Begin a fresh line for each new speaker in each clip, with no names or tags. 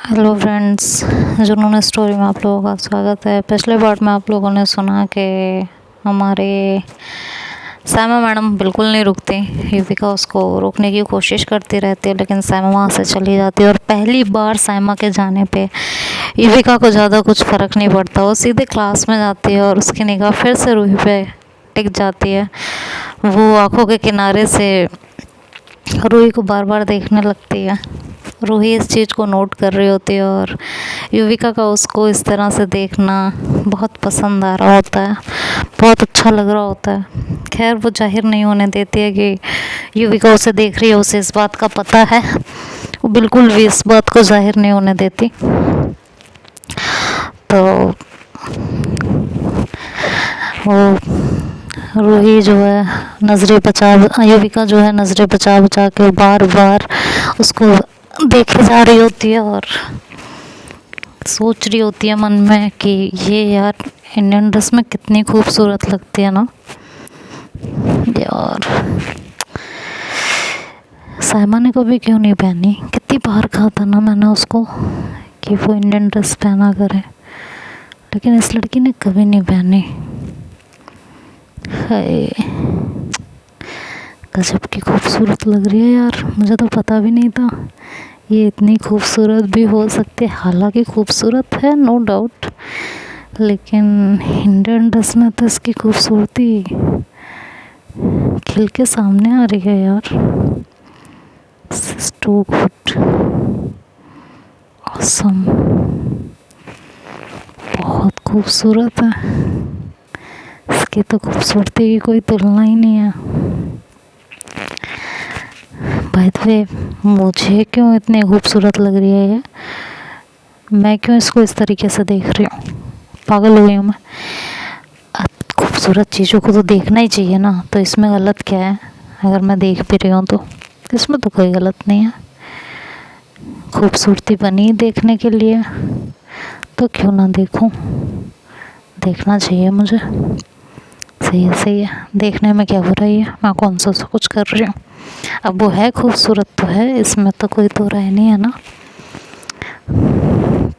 Hello friends, जुनून story में आप लोगों का स्वागत है। पिछले पार्ट में आप लोगों ने सुना कि हमारे सायमा मैडम बिल्कुल नहीं रुकती। युविका उसको रोकने की कोशिश करती रहती है, लेकिन सायमा वहाँ से चली जाती है। और पहली बार सायमा के जाने पे युविका को ज़्यादा कुछ फ़र्क नहीं पड़ता। वो सीधे क्लास में जाती है और उसकी निगाह फिर से रूही पे टिक जाती है। वो आंखों के किनारे से रूही को बार बार देखने लगती है। रूही इस चीज़ को नोट कर रही होती है और युविका का उसको इस तरह से देखना बहुत पसंद आ रहा होता है, बहुत अच्छा लग रहा होता है। खैर वो जाहिर नहीं होने देती है कि युविका उसे देख रही है, उसे इस बात का पता है। वो बिल्कुल भी इस बात को जाहिर नहीं होने देती। तो वो रूही जो है नज़रें बचा, युविका जो है नज़रें बचा बचा के बार बार उसको देखे जा रही होती है और सोच रही होती है मन में कि ये यार इंडियन ड्रेस में कितनी खूबसूरत लगती है ना यार। सायमा ने कभी क्यों नहीं पहनी? कितनी बार कहा था ना मैंने उसको कि वो इंडियन ड्रेस पहना करे, लेकिन इस लड़की ने कभी नहीं पहनी। हाय, गजब की खूबसूरत लग रही है यार। मुझे तो पता भी नहीं था ये इतनी खूबसूरत भी हो सकती है। हालांकि खूबसूरत है नो डाउट, लेकिन इंडियन ड्रेस में तो इसकी खूबसूरती खिल के सामने आ रही है यार। टू गुड, ऑसम, बहुत खूबसूरत है। इसकी तो खूबसूरती की कोई तुलना ही नहीं है। बाय द वे, मुझे क्यों इतनी खूबसूरत लग रही है ये? मैं क्यों इसको इस तरीके से देख रही हूँ? पागल हो गई हूँ मैं? अब खूबसूरत चीज़ों को तो देखना ही चाहिए ना, तो इसमें गलत क्या है? अगर मैं देख भी रही हूँ तो इसमें तो कोई गलत नहीं है। खूबसूरती बनी देखने के लिए, तो क्यों ना देखूं? देखना चाहिए मुझे। सही है, सही है। देखने में क्या बुराई है? मैं कौन सा कुछ कर रही हूँ? अब वो है खूबसूरत तो है, इसमें तो कोई दो राय नहीं है ना।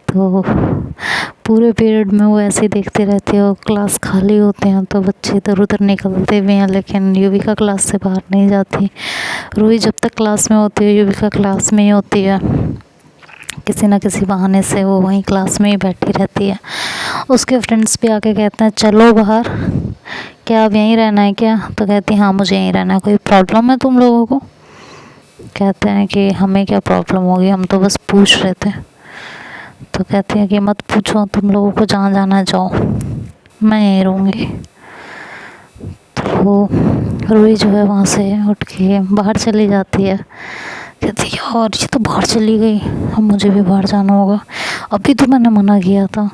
तो पूरे पीरियड में वो ऐसे ही देखते रहते हैं और क्लास खाली होते हैं तो बच्चे इधर उधर निकलते भी हैं, लेकिन युविका क्लास से बाहर नहीं जाती। रूही जब तक क्लास में होती है युविका क्लास में ही होती है। किसी न किसी बहाने से वो वहीं क्लास में ही बैठी रहती है। उसके फ्रेंड्स भी आके कहते हैं चलो बाहर, क्या अब यहीं रहना है क्या? तो कहती हाँ मुझे यहीं रहना है। कोई प्रॉब्लम है तुम लोगों को? कहते हैं कि हमें क्या प्रॉब्लम होगी, हम तो बस पूछ रहे थे। तो कहती हैं कि मत पूछो, तुम लोगों को जहाँ जाना है जाओ, मैं यहीं रहूँगी। तो रूही जो है वहाँ से उठ के बाहर चली जाती है। कहती है यार ये तो बाहर चली गई, अब मुझे भी बाहर जाना होगा। अभी तो मैंने मना किया था,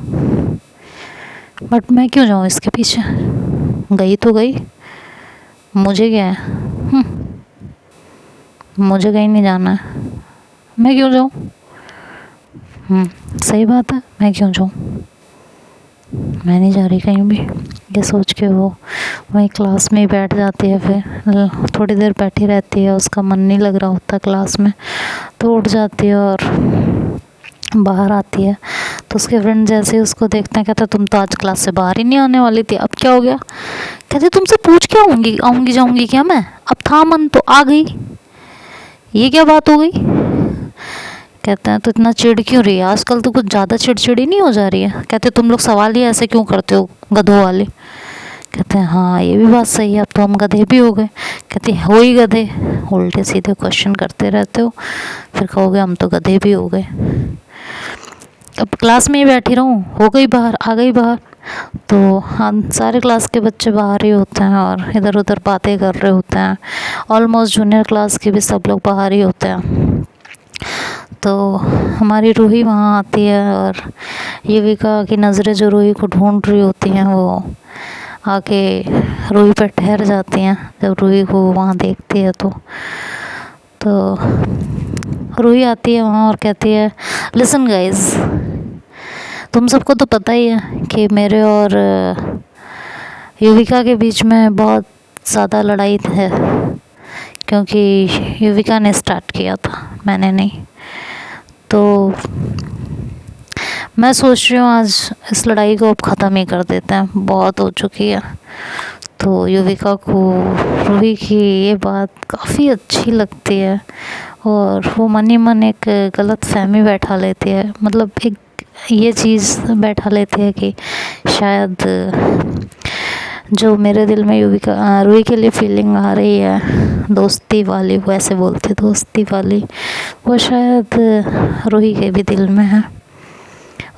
बट मैं क्यों जाऊँ इसके पीछे? गई तो गई, मुझे क्या है? मुझे कहीं नहीं जाना है, मैं क्यों जाऊँ? सही बात है, मैं क्यों जाऊँ? मैं नहीं जा रही कहीं भी। ये सोच के वो वहीं क्लास में ही बैठ जाती है। फिर थोड़ी देर बैठी रहती है, उसका मन नहीं लग रहा होता क्लास में, तो उठ जाती है और बाहर आती है। तो उसके फ्रेंड जैसे ही उसको देखते हैं कहते तुम तो आज क्लास से बाहर ही नहीं आने वाली थी, अब क्या हो गया? कहते तुमसे पूछ के आऊँगी जाऊँगी क्या मैं? अब था मन तो आ गई, ये क्या बात हो गई? कहते हैं तो इतना चिढ़ क्यों रही है आजकल? तो कुछ ज़्यादा चिड़चिड़ी नहीं हो जा रही है? कहते तुम लोग सवाल ही ऐसे क्यों करते हो गधों वाले? कहते हैं हाँ ये भी बात सही है, अब तो हम गधे भी हो गए। कहती हो ही गधे, उल्टे सीधे क्वेश्चन करते रहते हो, फिर कहोगे हम तो गधे भी हो गए। अब क्लास में ही बैठी रहूँ? हो गई बाहर, आ गई बाहर। तो हाँ, सारे क्लास के बच्चे बाहर ही होते हैं और इधर उधर बातें कर रहे होते हैं। ऑलमोस्ट जूनियर क्लास के भी सब लोग बाहर ही होते हैं। तो हमारी रूही वहाँ आती है और युविका की नज़रें जो रूही को ढूंढ रही होती हैं वो आके रूही पर ठहर जाती हैं। जब रूही को वहाँ देखती है तो रूही आती है वहाँ और कहती है लिसन गाइस, तुम सबको तो पता ही है कि मेरे और युविका के बीच में बहुत ज़्यादा लड़ाई है, क्योंकि युविका ने स्टार्ट किया था, मैंने नहीं। तो मैं सोच रही हूँ आज इस लड़ाई को अब ख़त्म ही कर देते हैं, बहुत हो चुकी है। तो युविका को रूही की ये बात काफ़ी अच्छी लगती है और वो मन ही मन एक गलत फहमी बैठा लेती है, मतलब एक ये चीज़ बैठा लेती है कि शायद जो मेरे दिल में युविका रूही के लिए फीलिंग आ रही है दोस्ती वाली, वो ऐसे बोलते दोस्ती वाली, वो शायद रूही के भी दिल में है।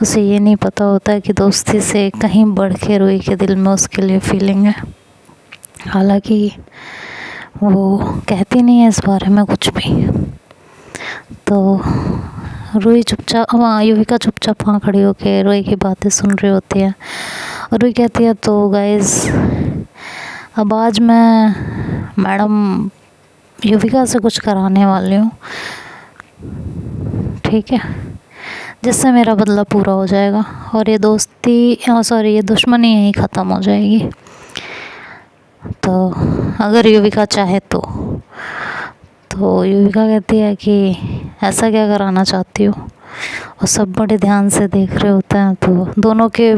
उसे ये नहीं पता होता है कि दोस्ती से कहीं बढ़ के रूही के दिल में उसके लिए फीलिंग है। हालांकि वो कहती नहीं है इस बारे में कुछ भी। तो रूही चुपचाप, वहाँ युविका चुपचाप वहाँ खड़ी होकर रूही की बातें सुन रही होती है और रूही कहती है तो गाइस अब आज मैं मैडम युविका से कुछ कराने वाली हूँ, ठीक है, जिससे मेरा बदला पूरा हो जाएगा और ये दोस्ती ये दुश्मनी यहीं ख़त्म हो जाएगी। तो अगर युविका चाहे तो युविका कहती है कि ऐसा क्या कराना चाहती हो, और सब बड़े ध्यान से देख रहे होते हैं। तो दोनों के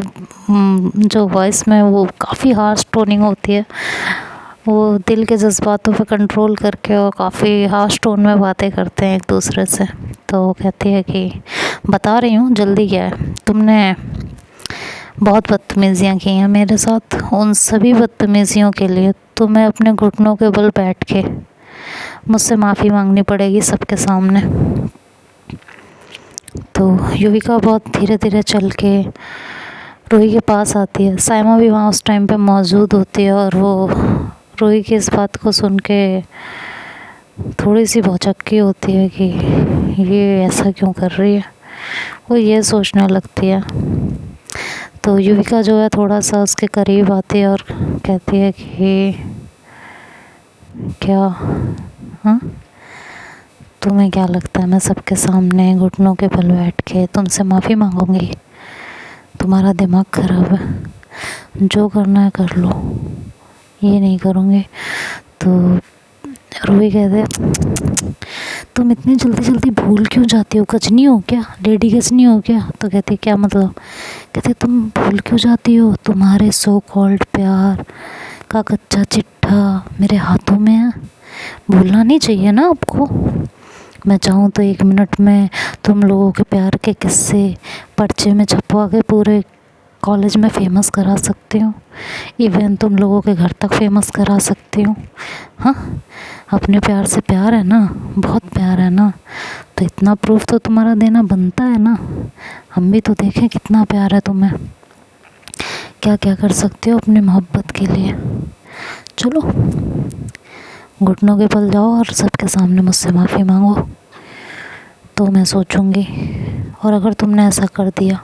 जो वॉइस में वो काफ़ी हार्श टोनिंग होती है, वो दिल के जज्बातों पे कंट्रोल करके और काफ़ी हार्श टोन में बातें करते हैं एक दूसरे से। तो वो कहती है कि बता रही हूँ, जल्दी क्या है, तुमने बहुत बदतमीज़ियाँ की हैं मेरे साथ, उन सभी बदतमीज़ियों के लिए तुम्हें अपने घुटनों के बल बैठ के मुझसे माफ़ी मांगनी पड़ेगी सबके सामने। तो युविका बहुत धीरे धीरे चल के रूही के पास आती है। साइमा भी वहाँ उस टाइम पे मौजूद होती है और वो रूही की इस बात को सुन के थोड़ी सी भौचक्की होती है कि ये ऐसा क्यों कर रही है, वो ये सोचने लगती है। तो युविका जो है थोड़ा सा उसके करीब आती है और कहती है कि क्या, हाँ, तुम्हें क्या लगता है मैं सबके सामने घुटनों के बल बैठ के तुमसे माफ़ी मांगूंगी? तुम्हारा दिमाग ख़राब है, जो करना है कर लो, ये नहीं करूँगी। तो रूही कहते तुम इतनी जल्दी जल्दी भूल क्यों जाती हो, गजनी हो क्या, लेडी गजनी हो क्या? तो कहती क्या मतलब? कहते तुम भूल क्यों जाती हो, तुम्हारे सो कॉल्ड प्यार का कच्चा चिट्ठा मेरे हाथों में है, भूलना नहीं चाहिए ना आपको। मैं चाहूँ तो 1 मिनट में तुम लोगों के प्यार के किस्से पर्चे में छपवा के पूरे कॉलेज में फ़ेमस करा सकती हूँ, इवन तुम लोगों के घर तक फ़ेमस करा सकती हूँ। हाँ, अपने प्यार से प्यार है ना, बहुत प्यार है ना, तो इतना प्रूफ तो तुम्हारा देना बनता है ना, हम भी तो देखें कितना प्यार है तुम्हें, क्या क्या कर सकते हो अपनी मोहब्बत के लिए। चलो घुटनों के बल जाओ और सबके सामने मुझसे माफ़ी मांगो, तो मैं सोचूंगी, और अगर तुमने ऐसा कर दिया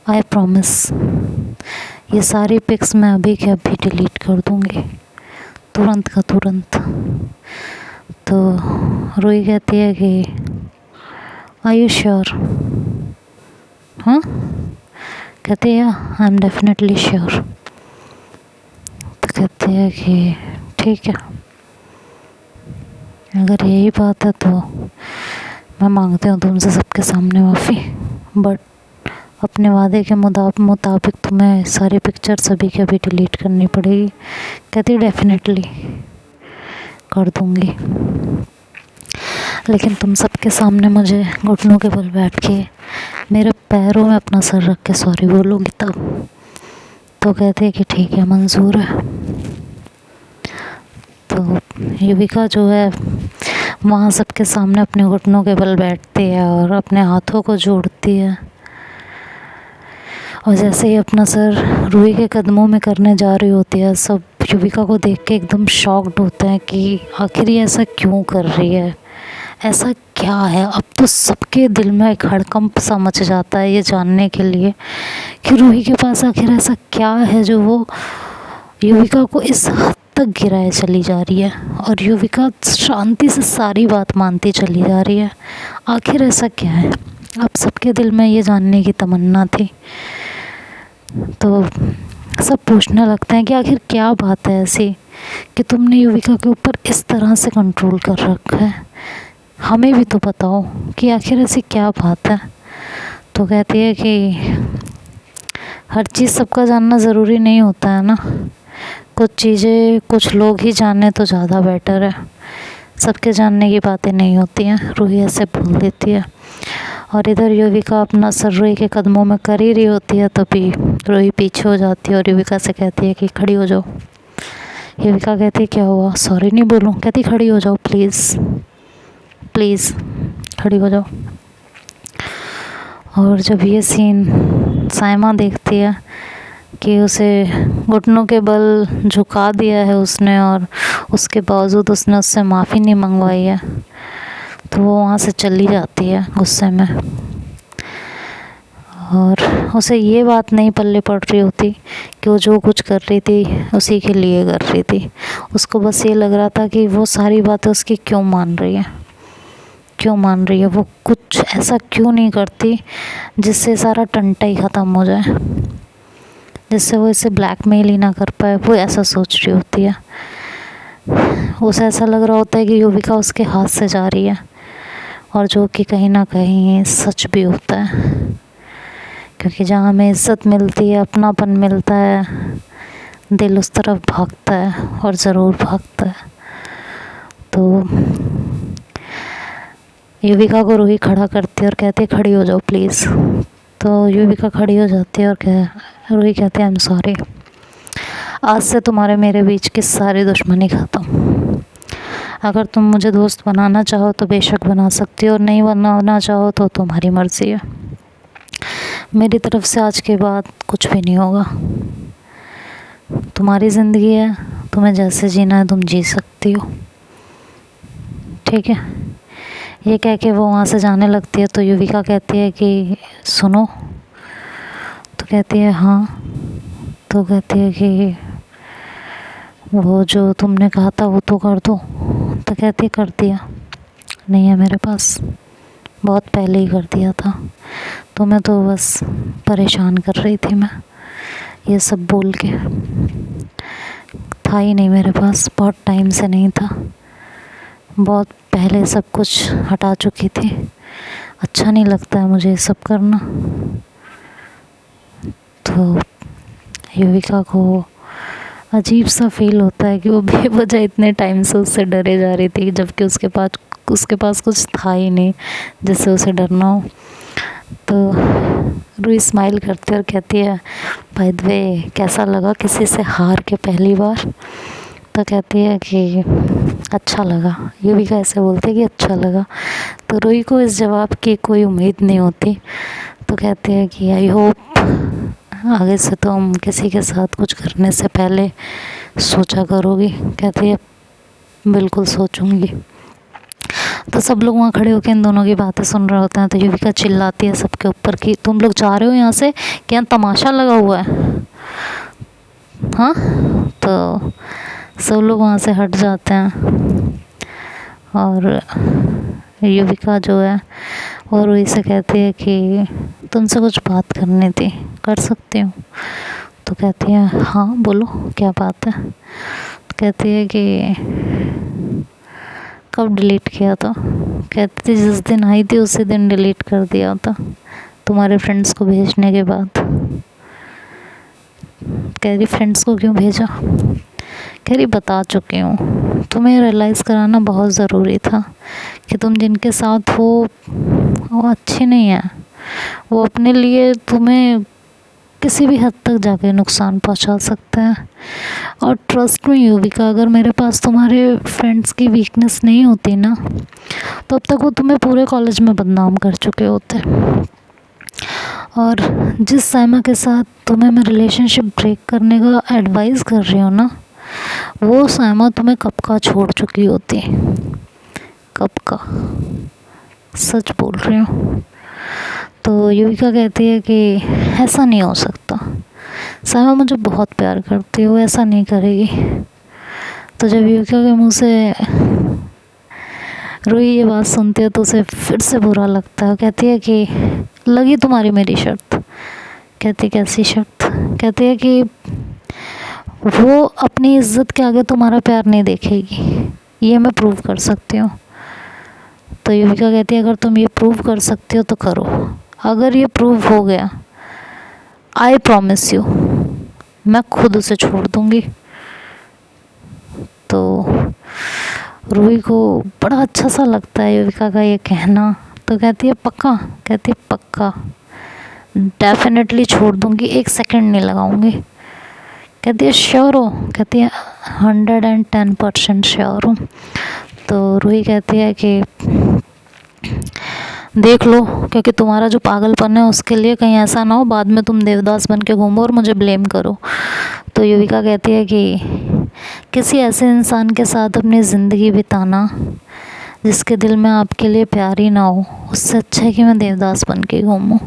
आई प्रॉमिस ये सारी पिक्स मैं अभी के अभी डिलीट कर दूंगी, तुरंत का तुरंत। तो रूही कहती है कि आर यू श्योर? हाँ, कहती है आई एम डेफिनेटली श्योर। तो कहती है कि ठीक है, अगर यही बात है तो मैं मांगती हूँ तुमसे सबके सामने माफ़ी, बट अपने वादे के मुताबिक तुम्हें सारी पिक्चर्स अभी के अभी डिलीट करनी पड़ेगी। कहती डेफिनेटली कर दूँगी, लेकिन तुम सबके सामने मुझे घुटनों के बल बैठ के मेरे पैरों में अपना सर रख के सॉरी बोलोगी तब। तो कहते हैं कि ठीक है, मंजूर है। तो युविका जो है वहाँ सबके सामने अपने घुटनों के बल बैठती है और अपने हाथों को जोड़ती है, और जैसे ही अपना सर रूही के कदमों में करने जा रही होती है, सब युविका को देख के एकदम शॉक्ड होते हैं कि आखिर ये ऐसा क्यों कर रही है, ऐसा क्या है। अब तो सबके दिल में एक हड़कंप सा मच जाता है ये जानने के लिए कि रूही के पास आखिर ऐसा क्या है जो वो युविका को इस हद तक गिराए चली जा रही है, और युविका शांति से सारी बात मानती चली जा रही है। आखिर ऐसा क्या है, अब सबके दिल में ये जानने की तमन्ना थी। तो सब पूछने लगते हैं कि आखिर क्या बात है ऐसी कि तुमने युविका के ऊपर इस तरह से कंट्रोल कर रखा है, हमें भी तो बताओ कि आखिर ऐसी क्या बात है। तो कहती है कि हर चीज़ सबका जानना ज़रूरी नहीं होता है ना, कुछ चीज़ें कुछ लोग ही जाने तो ज़्यादा बेटर है, सबके जानने की बातें नहीं होती हैं। रूही ऐसे बोल देती है। और इधर युविका अपना सर रूही के कदमों में कर ही रही होती है, तभी रूही पीछे हो जाती है और युविका से कहती है कि खड़ी हो जाओ। युविका कहती है क्या हुआ? सॉरी नहीं बोलूँ? कहती खड़ी हो जाओ प्लीज़ प्लीज़, खड़ी हो जाओ। और जब ये सीन साइमा देखती है कि उसे घुटनों के बल झुका दिया है उसने, और उसके बावजूद उसने उससे माफ़ी नहीं मंगवाई है, तो वो वहाँ से चली जाती है गुस्से में। और उसे ये बात नहीं पल्ले पड़ रही होती कि वो जो कुछ कर रही थी उसी के लिए कर रही थी। उसको बस ये लग रहा था कि वो सारी बातें उसकी क्यों मान रही है, क्यों मान रही है, वो कुछ ऐसा क्यों नहीं करती जिससे सारा टंटा ही ख़त्म हो जाए, जिससे वो इसे ब्लैकमेल ही ना कर पाए। वो ऐसा सोच रही होती है। उसे ऐसा लग रहा होता है कि युविका उसके हाथ से जा रही है, और जो कि कहीं ना कहीं सच भी होता है, क्योंकि जहाँ हमें इज़्ज़त मिलती है, अपनापन मिलता है, दिल उस तरफ भागता है, और ज़रूर भागता है। तो युविका को रूही खड़ा करती है और कहती है खड़ी हो जाओ प्लीज़। तो युविका खड़ी हो जाती है और रूही कहती है आई एम सॉरी, आज से तुम्हारे मेरे बीच की सारी दुश्मनी ख़त्म। अगर तुम मुझे दोस्त बनाना चाहो तो बेशक बना सकती हो, और नहीं बनाना चाहो तो तुम्हारी मर्ज़ी है। मेरी तरफ से आज के बाद कुछ भी नहीं होगा। तुम्हारी ज़िंदगी है, तुम्हें जैसे जीना है तुम जी सकती हो, ठीक है। ये कह के वो वहाँ से जाने लगती है। तो युविका कहती है कि सुनो। तो कहती है हाँ। तो कहती है कि वो जो तुमने कहा था वो तो कर दो। तो कहती है कर दिया, नहीं है मेरे पास, बहुत पहले ही कर दिया था, तो मैं तो बस परेशान कर रही थी, मैं ये सब बोल के था ही नहीं मेरे पास, बहुत टाइम से नहीं था, बहुत पहले सब कुछ हटा चुकी थी, अच्छा नहीं लगता है मुझे ये सब करना। तो युविका को अजीब सा फील होता है कि वो बेवजह इतने टाइम से उससे डरे जा रही थी, जबकि उसके पास कुछ था ही नहीं जिससे उसे डरना हो। तो रूही स्माइल करती है और कहती है बाय द वे कैसा लगा किसी से हार के पहली बार? तो कहती है कि अच्छा लगा। युविका ऐसे बोलती है कि अच्छा लगा। तो रूही को इस जवाब की कोई उम्मीद नहीं होती, तो कहती है कि आई होप आगे से तुम किसी के साथ कुछ करने से पहले सोचा करोगी। कहती है बिल्कुल सोचूंगी। तो सब लोग वहाँ खड़े होकर इन दोनों की बातें सुन रहे होते हैं। तो युविका चिल्लाती है सबके ऊपर कि तुम लोग जा रहे हो यहाँ से, क्या तमाशा लगा हुआ है? हाँ। तो सब लोग वहाँ से हट जाते हैं, और युविका जो है वो रूही से कहती है कि तुमसे कुछ बात करनी थी, कर सकती हूँ? तो कहती है हाँ बोलो क्या बात है। तो कहती है कि कब डिलीट किया था? कहती थी जिस दिन आई थी उसी दिन डिलीट कर दिया था, तुम्हारे फ्रेंड्स को भेजने के बाद। कह रही फ्रेंड्स को क्यों भेजा? कह रही बता चुकी हूँ, तुम्हें रियलाइज़ कराना बहुत ज़रूरी था कि तुम जिनके साथ हो वो अच्छे नहीं हैं, वो अपने लिए तुम्हें किसी भी हद तक जाके नुकसान पहुंचा सकते हैं। और ट्रस्ट में युविका, अगर मेरे पास तुम्हारे फ्रेंड्स की वीकनेस नहीं होती ना, तो अब तक वो तुम्हें पूरे कॉलेज में बदनाम कर चुके होते। और जिस साइमा के साथ तुम्हें मैं रिलेशनशिप ब्रेक करने का एडवाइस कर रही हूँ ना, वो साइमा तुम्हें कब का छोड़ चुकी होती, कब का, सच बोल रही हूँ। तो युविका कहती है कि ऐसा नहीं हो सकता, साइमा मुझे बहुत प्यार करती है, वो ऐसा नहीं करेगी। तो जब युविका के मुंह से रूही ये बात सुनती है तो उसे फिर से बुरा लगता है। कहती है कि लगी तुम्हारी मेरी शर्त? कहती कैसी शर्त? कहती है कि वो अपनी इज्जत के आगे तुम्हारा प्यार नहीं देखेगी, ये मैं प्रूव कर सकती हूँ। तो युविका कहती है अगर तुम ये प्रूव कर सकती हो तो करो, अगर ये प्रूव हो गया, आई प्रॉमिस यू, मैं खुद उसे छोड़ दूँगी। तो रूही को बड़ा अच्छा सा लगता है युविका का ये कहना। तो कहती है पक्का, कहती है पक्का, डेफिनेटली छोड़ दूँगी, 1 सेकंड नहीं लगाऊँगी। कहती है श्योर हो, कहती है 110% श्योर हूँ। तो रूही कहती है कि देख लो, क्योंकि तुम्हारा जो पागलपन है उसके लिए कहीं ऐसा ना हो बाद में तुम देवदास बन के घूमो और मुझे ब्लेम करो। तो युविका कहती है कि किसी ऐसे इंसान के साथ अपनी ज़िंदगी बिताना जिसके दिल में आपके लिए प्यार ही ना हो, उससे अच्छा है कि मैं देवदास बन के घूमूं।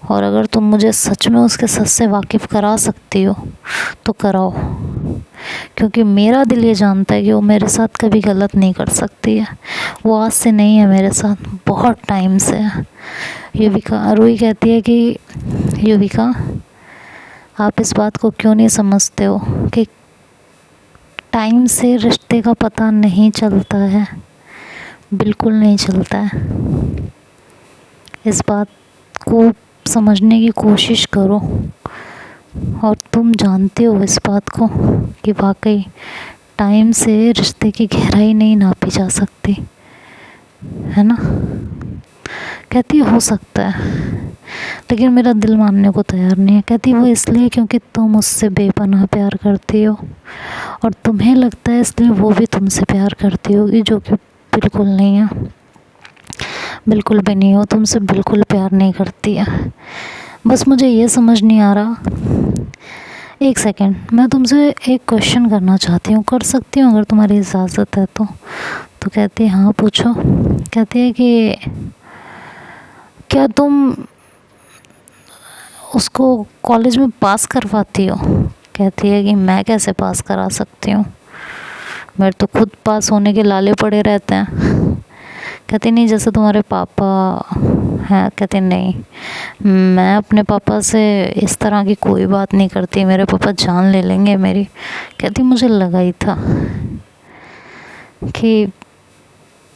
और अगर तुम मुझे सच में उसके सच से वाकिफ़ करा सकती हो तो कराओ, क्योंकि मेरा दिल ये जानता है कि वो मेरे साथ कभी गलत नहीं कर सकती है। वो आज से नहीं है मेरे साथ, बहुत टाइम से है। रूही कहती है कि युविका, आप इस बात को क्यों नहीं समझते हो कि टाइम से रिश्ते का पता नहीं चलता है, बिल्कुल नहीं चलता है। इस बात को समझने की कोशिश करो। और तुम जानते हो इस बात को कि वाकई टाइम से रिश्ते की गहराई नहीं नापी जा सकती, है ना। कहती हो सकता है, लेकिन मेरा दिल मानने को तैयार नहीं है। कहती वो इसलिए क्योंकि तुम उससे बेपनाह प्यार करती हो और तुम्हें लगता है इसलिए वो भी तुमसे प्यार करती होगी, जो कि बिल्कुल नहीं है, बिल्कुल भी नहीं हो। तुमसे बिल्कुल प्यार नहीं करती है। बस मुझे ये समझ नहीं आ रहा। 1 सेकेंड, मैं तुमसे एक क्वेश्चन करना चाहती हूँ, कर सकती हूँ अगर तुम्हारी इजाज़त है तो। तो कहती है हाँ पूछो। कहती है कि क्या तुम उसको कॉलेज में पास करवाती हो। कहती है कि मैं कैसे पास करा सकती हूँ, मेरे तो खुद पास होने के लाले पड़े रहते हैं। कहती नहीं, जैसे तुम्हारे पापा हैं। कहती नहीं, मैं अपने पापा से इस तरह की कोई बात नहीं करती, मेरे पापा जान ले लेंगे मेरी। कहती मुझे लगा ही था कि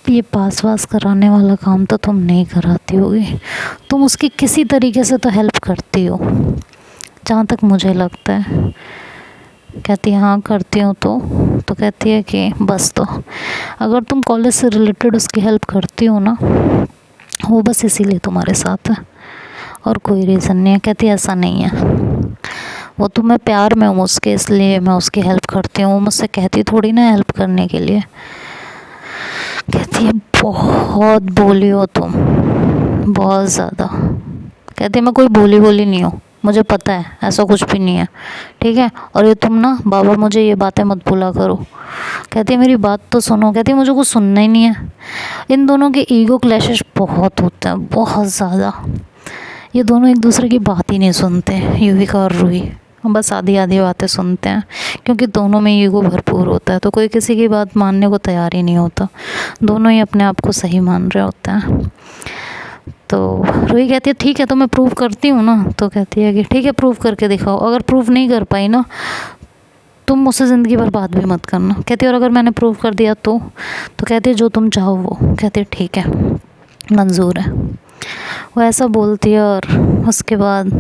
ये पास वास कराने वाला काम तो तुम नहीं कराती होगी, तुम उसकी किसी तरीके से तो हेल्प करती हो, जहाँ तक मुझे लगता है। कहती हाँ करती हूँ। तो कहती है कि बस, तो अगर तुम कॉलेज से रिलेटेड उसकी हेल्प करती हो ना, वो बस इसीलिए तुम्हारे साथ है और कोई रीज़न नहीं है। कहती ऐसा नहीं है, वो तो मैं प्यार में हूँ उसके, इसलिए मैं उसकी हेल्प करती हूँ, वो मुझसे कहती थोड़ी ना हेल्प करने के लिए। कहती है बहुत बोली हो तुम, बहुत ज़्यादा। कहती है मैं कोई बोली नहीं हूँ, मुझे पता है ऐसा कुछ भी नहीं है, ठीक है। और ये तुम ना बाबा मुझे ये बातें मत भूला करो। कहती है मेरी बात तो सुनो। कहती है मुझे कुछ सुनना ही नहीं है। इन दोनों के ईगो क्लैशेस बहुत होते हैं, बहुत ज़्यादा। ये दोनों एक दूसरे की बात ही नहीं सुनते, युविका और रूही, बस आधी आधी बातें सुनते हैं, क्योंकि दोनों में ईगो भरपूर होता है, तो कोई किसी की बात मानने को तैयार ही नहीं होता, दोनों ही अपने आप को सही मान रहे होते हैं। तो रूही कहती है ठीक है, तो मैं प्रूव करती हूँ ना। तो कहती है कि ठीक है प्रूव करके दिखाओ, अगर प्रूव नहीं कर पाई ना तुम मुझसे ज़िंदगी भर बात भी मत करना। कहती है और अगर मैंने प्रूव कर दिया तो कहती है जो तुम चाहो वो। कहती है ठीक है, मंजूर है। वो ऐसा बोलती है और उसके बाद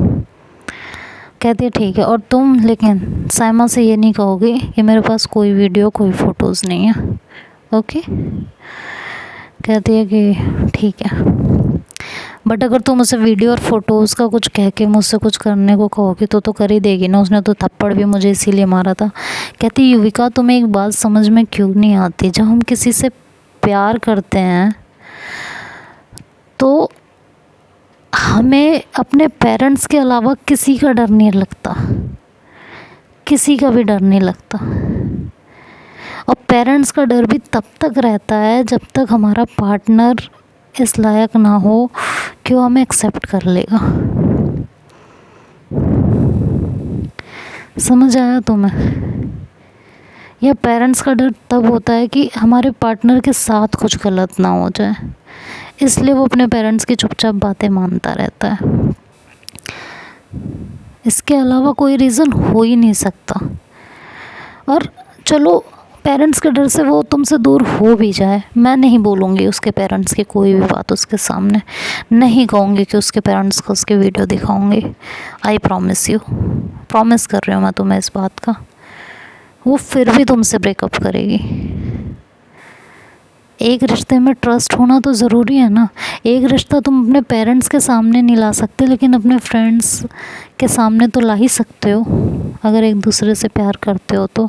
कहती है ठीक है, और तुम लेकिन साइमा से ये नहीं कहोगे कि मेरे पास कोई वीडियो कोई फ़ोटोज़ नहीं है, ओके। कहती है कि ठीक है, बट अगर तुम उसे वीडियो और फ़ोटोज़ का कुछ कह के मुझसे कुछ करने को कहोगी तो कर ही देगी ना, उसने तो थप्पड़ भी मुझे इसीलिए मारा था। कहती युविका तुम्हें एक बात समझ में क्यों नहीं आती, जब हम किसी से प्यार करते हैं तो हमें अपने पेरेंट्स के अलावा किसी का डर नहीं लगता, किसी का भी डर नहीं लगता। और पेरेंट्स का डर भी तब तक रहता है जब तक हमारा पार्टनर इस लायक ना हो कि वो हमें एक्सेप्ट कर लेगा। समझ आया तुम्हें? या पेरेंट्स का डर तब होता है कि हमारे पार्टनर के साथ कुछ गलत ना हो जाए, इसलिए वो अपने पेरेंट्स की चुपचाप बातें मानता रहता है। इसके अलावा कोई रीज़न हो ही नहीं सकता। और चलो पेरेंट्स के डर से वो तुमसे दूर हो भी जाए, मैं नहीं बोलूँगी उसके पेरेंट्स की कोई भी बात उसके सामने, नहीं कहूँगी कि उसके पेरेंट्स को उसकी वीडियो दिखाऊँगी। आई प्रॉमिस यू, प्रॉमिस कर रही हूँ मैं तुम्हें इस बात का। वो फिर भी तुमसे ब्रेकअप करेगी। एक रिश्ते में ट्रस्ट होना तो ज़रूरी है ना। एक रिश्ता तुम अपने पेरेंट्स के सामने नहीं ला सकते, लेकिन अपने फ्रेंड्स के सामने तो ला ही सकते हो, अगर एक दूसरे से प्यार करते हो तो।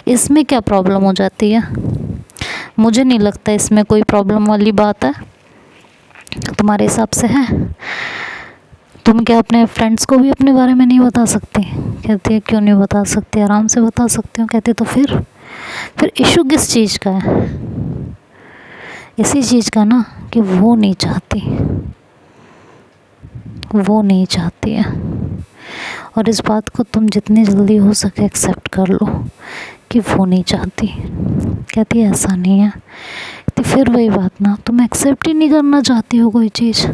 इसमें क्या प्रॉब्लम हो जाती है? मुझे नहीं लगता इसमें कोई प्रॉब्लम वाली बात है। तुम्हारे हिसाब से है? तुम क्या अपने फ्रेंड्स को भी अपने बारे में नहीं बता सकती? कहती है क्यों नहीं बता सकती, आराम से बता सकती हूँ। कहती तो फिर इशू किस चीज़ का है? इसी चीज़ का ना कि वो नहीं चाहती, वो नहीं चाहती है। और इस बात को तुम जितनी जल्दी हो सके एक्सेप्ट कर लो कि वो नहीं चाहती। कहती है ऐसा नहीं है। तो फिर वही बात ना, तुम एक्सेप्ट ही नहीं करना चाहती हो कोई चीज़।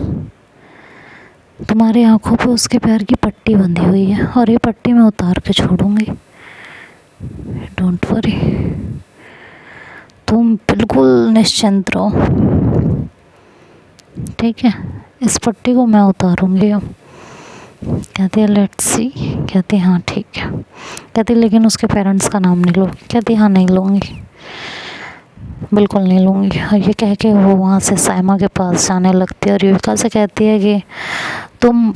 तुम्हारी आंखों पे उसके प्यार की पट्टी बंधी हुई है, और ये पट्टी मैं उतार के छोड़ूंगी, डोंट वरी। तुम बिल्कुल निश्चिंत रहो, ठीक है? इस पट्टी को मैं उतारूंगी अब। कहती है लेट्स सी। कहती हाँ ठीक है। कहती लेकिन उसके पेरेंट्स का नाम नहीं लो। कहती हाँ नहीं लूँगी, बिल्कुल नहीं लूँगी। और ये कह के वो वहाँ से साइमा के पास जाने लगती है, और युविका से कहती है कि तुम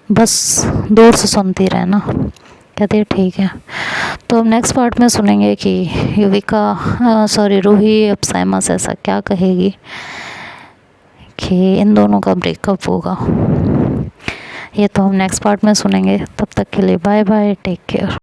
बस दूर से सुनती रहना। कहती है ठीक है। तो अब नेक्स्ट पार्ट में सुनेंगे कि युविका रूही अब साइमा से ऐसा क्या कहेगी कि इन दोनों का ब्रेकअप होगा। ये तो हम नेक्स्ट पार्ट में सुनेंगे। तब तक के लिए बाय बाय, टेक केयर।